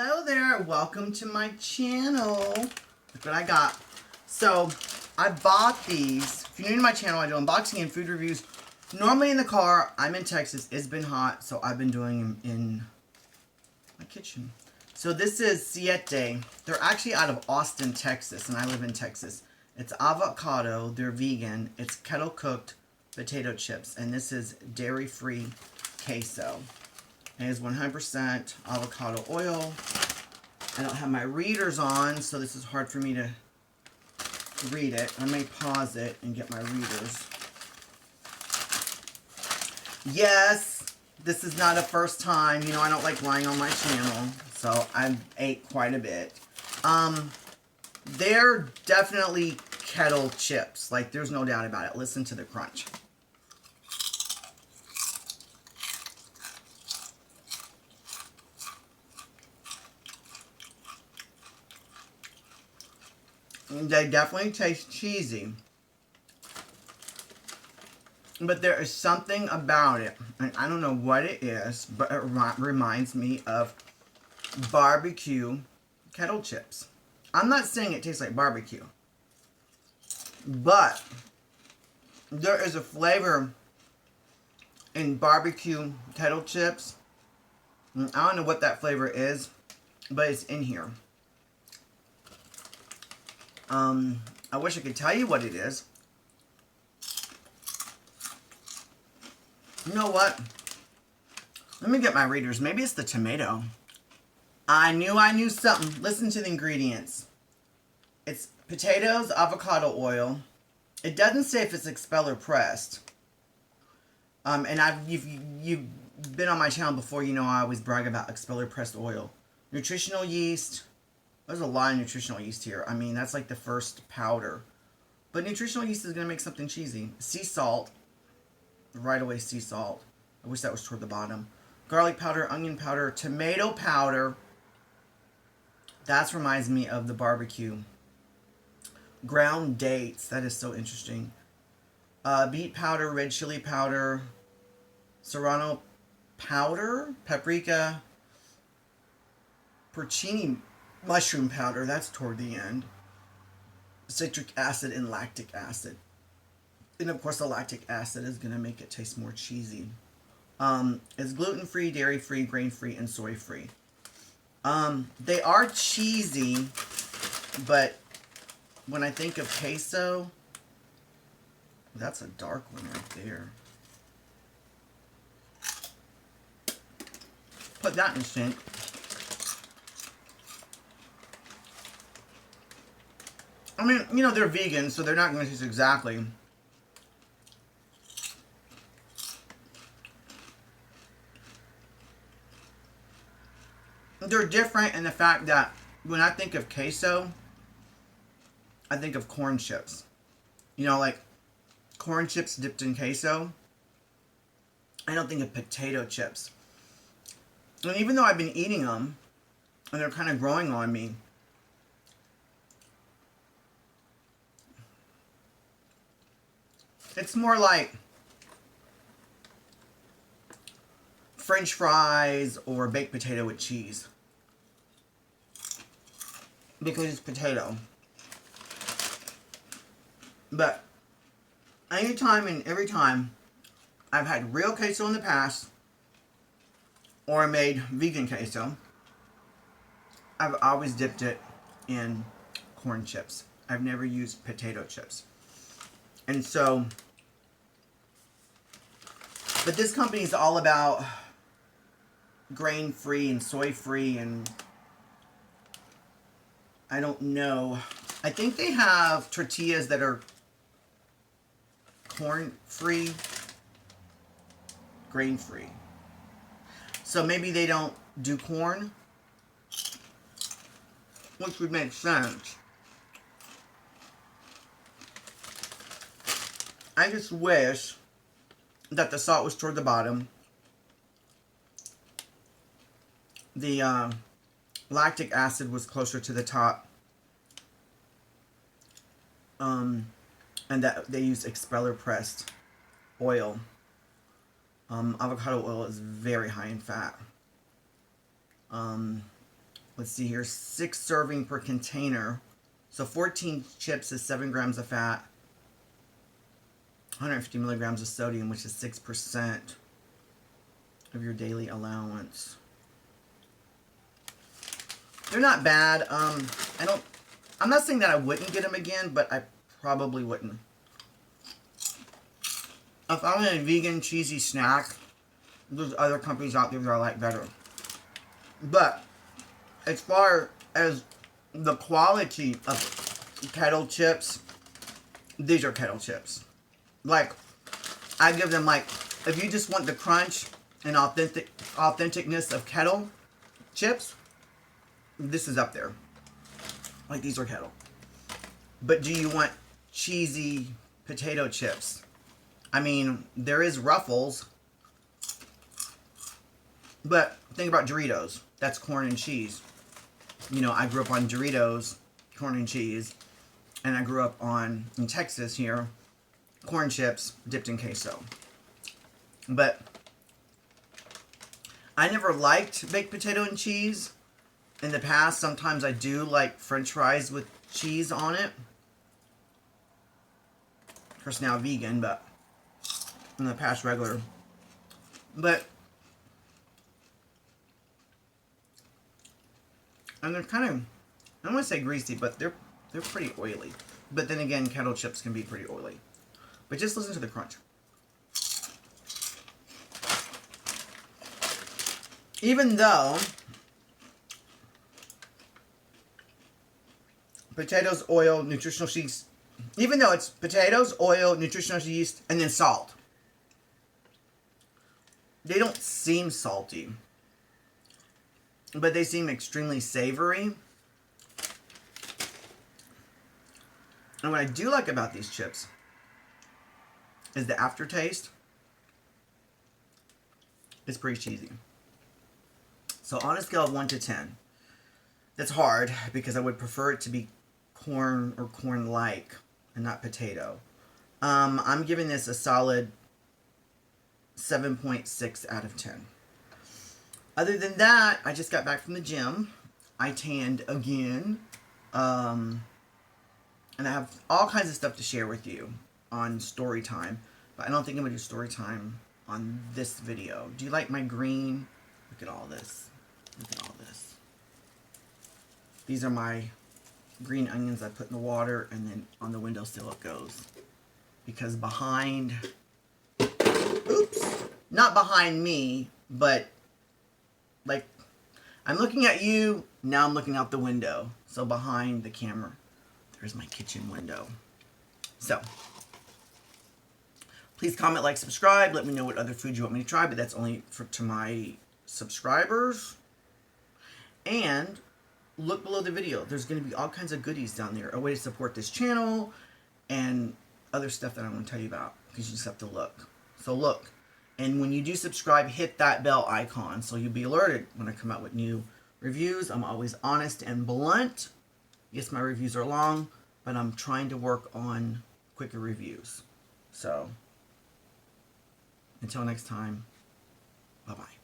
Hello there, welcome to my channel. Look what I got. So, I bought these. If you're new to my channel, I do unboxing and food reviews. Normally in the car. I'm in Texas. It's been hot, so I've been doing them in my kitchen. So this is siete. They're actually out of Austin, Texas, and I live in Texas. It's avocado. They're vegan. It's kettle cooked potato chips, and this is dairy-free queso. It is 100% avocado oil. I don't have my readers on, so this is hard for me to read it. I may pause it and get my readers. Yes, this is not a first time. You know, I don't like lying on my channel, so I ate quite a bit. They're definitely kettle chips. Like, there's no doubt about it. Listen to the crunch. They definitely taste cheesy. But there is something about it, and I don't know what it is, but it reminds me of barbecue kettle chips. I'm not saying it tastes like barbecue, but there is a flavor in barbecue kettle chips. And I don't know what that flavor is, but it's in here. I wish I could tell you what it is. You know what? Let me get my readers. Maybe it's the tomato. I knew something. Listen to the ingredients. It's potatoes, avocado oil. It doesn't say if it's expeller pressed. And you've been on my channel before. You know I always brag about expeller pressed oil. Nutritional yeast. There's a lot of nutritional yeast here. I mean, that's like the first powder. But nutritional yeast is going to make something cheesy. Sea salt. Right away, sea salt. I wish that was toward the bottom. Garlic powder, onion powder, tomato powder. That reminds me of the barbecue. Ground dates. That is so interesting. Beet powder, red chili powder, serrano powder, paprika, porcini mushroom powder. That's toward the end. Citric acid and lactic acid. And of course the lactic acid is going to make it taste more cheesy. It's gluten-free, dairy-free, grain-free, and soy-free. They are cheesy, but when I think of queso, that's a dark one right there. Put that in the sink. I mean, you know, they're vegan, so they're not going to taste exactly. They're different in the fact that when I think of queso, I think of corn chips. You know, like corn chips dipped in queso. I don't think of potato chips. And even though I've been eating them, and they're kind of growing on me, it's more like French fries or baked potato with cheese. Because it's potato. But anytime and every time I've had real queso in the past, or made vegan queso, I've always dipped it in corn chips. I've never used potato chips. And so, but this company is all about grain-free and soy-free, and I don't know. I think they have tortillas that are corn-free, grain-free. So maybe they don't do corn, which would make sense. I just wish that the salt was toward the bottom. The lactic acid was closer to the top. And that they use expeller pressed oil. Avocado oil is very high in fat. let's see here, 6 serving per container. So 14 chips is 7 grams of fat, 150 milligrams of sodium, which is 6% of your daily allowance. They're not bad. I'm not saying that I wouldn't get them again, but I probably wouldn't. If I want a vegan cheesy snack, there's other companies out there that I like better. But as far as the quality of kettle chips, these are kettle chips. Like, I give them, like, if you just want the crunch and authenticness of kettle chips, this is up there. Like, these are kettle. But do you want cheesy potato chips? I mean, there is Ruffles, but think about Doritos. That's corn and cheese. You know, I grew up on Doritos, corn and cheese, and I grew up on, in Texas here, corn chips dipped in queso. But I never liked baked potato and cheese. In the past, sometimes I do like French fries with cheese on it. Of course, now vegan, but in the past regular. But, and they're kind of, I don't want to say greasy, but they're pretty oily. But then again, kettle chips can be pretty oily. But just listen to the crunch. Even though potatoes, oil, nutritional yeast, even though it's potatoes, oil, nutritional yeast, and then salt, they don't seem salty, but they seem extremely savory. And what I do like about these chips is the aftertaste. It's pretty cheesy. So on a scale of 1 to 10, that's hard because I would prefer it to be corn or corn-like and not potato. I'm giving this a solid 7.6 out of 10. Other than that, I just got back from the gym. I tanned again. And I have all kinds of stuff to share with you on story time. But I don't think I'm going to do story time on this video. Do you like my green? Look at all this. Look at all this. These are my green onions I put in the water, and then on the windowsill it goes. Because behind, oops, not behind me, but like, I'm looking at you, now I'm looking out the window. So behind the camera, there's my kitchen window. So, please comment, like, subscribe. Let me know what other food you want me to try, but that's only to my subscribers. And look below the video. There's going to be all kinds of goodies down there. A way to support this channel and other stuff that I want to tell you about. Because you just have to look. So look. And when you do subscribe, hit that bell icon so you'll be alerted when I come out with new reviews. I'm always honest and blunt. Yes, my reviews are long, but I'm trying to work on quicker reviews. So, until next time, bye-bye.